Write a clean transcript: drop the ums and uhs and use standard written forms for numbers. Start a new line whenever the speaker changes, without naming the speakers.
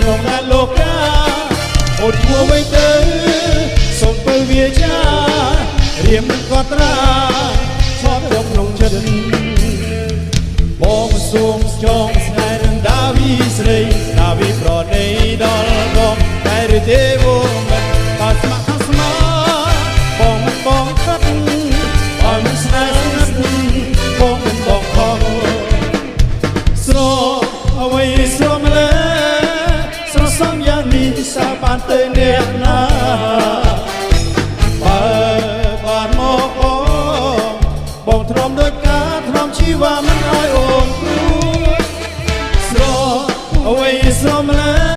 ក្នុងណាលោកកាអូនឈ្មោះវិញទៅសូមទៅវាចារៀមនឹងកត់ត្រាឈប់យកក្នុងចិត្តបងសូមចងស្នេហ៍នឹងដាវីស្រីដាវីប្រណីដល់បងតែឬទេវមិនក៏ស្ម័គ្រស្មោបងមិនបងខិតបងមិនស្នេហ៍ស្និទ្ធបងមិនបងខំស្រអ្វីស្រមលែស្រសំ